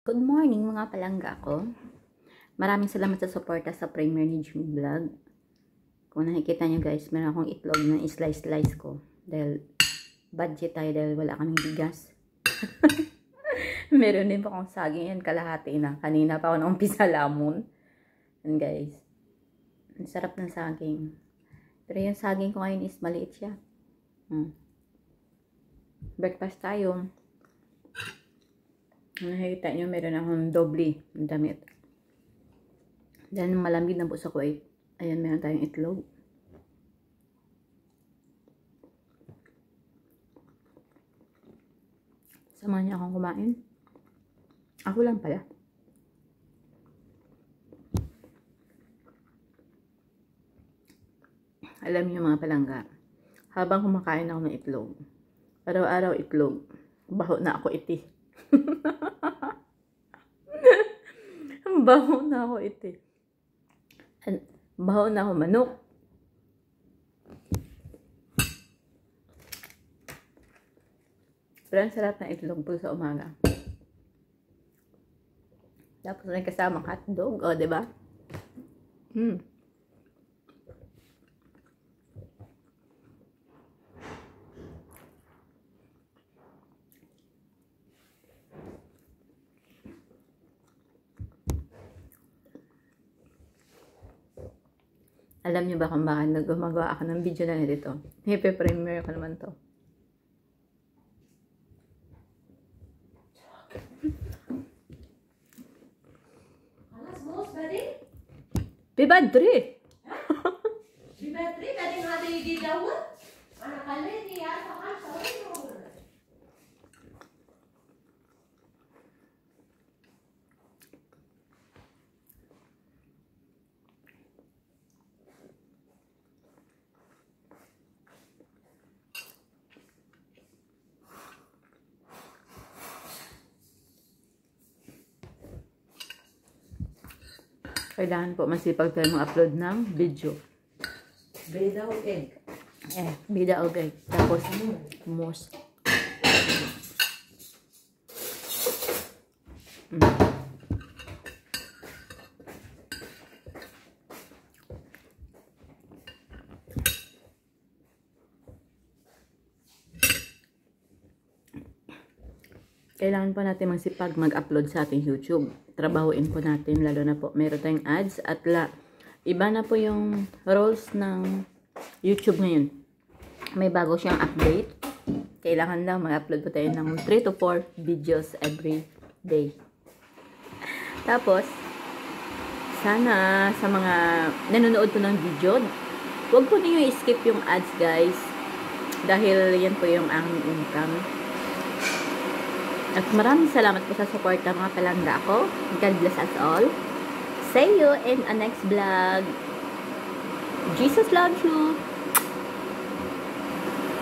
Good morning mga palangga ko. Maraming salamat sa suporta sa premiere ni June Vlog. Kung nakikita nyo guys, meron akong itlog na slice ko. Dahil budget tayo dahil wala kaming bigas. Meron din pa akong saging yan, kalahati na. Kanina pa ako naumpisa lamon. And guys, ang sarap ng saging. Pero yung saging ko ngayon is maliit siya. Breakfast tayo. Nakikita nyo, meron akong doble ng damit. Dahil malamig na po sa Kuwait. Ayan, meron tayong itlog. Samahan niya akong kumain. Ako lang pala. Alam niyo mga palangga, habang kumakain ako ng itlog, araw-araw itlog, baho na ako iti. Baho na ako iti. Baho na ako manok. Pero ang sarap na itlog po sa umaga. Tapos may kasamang hotdog, o diba? Alam niyo ba kung bakit gumagawa ako ng video na nito? Ipe-premiere ko naman to. Bibadri! Bibadri? Kading hati di daun? Anak kalian ni ya, sama sama. Kailangan po masipag tayo mag-upload ng video. Beda o egg? Bida o egg. Tapos, mousse. Kailangan po natin magsipag mag-upload sa ating YouTube. Trabahuin po natin, lalo na po meron tayong ads at iba na po yung rules ng YouTube ngayon. May bago siyang update. Kailangan lang mag-upload po tayo ng 3 to 4 videos every day. Tapos, sana sa mga nanonood po ng video, huwag po ninyo i-skip yung ads guys. Dahil yan po yung aking income. At maraming salamat po sa support ng mga palangga ko. God bless us all. See you in a next vlog. Jesus loves you.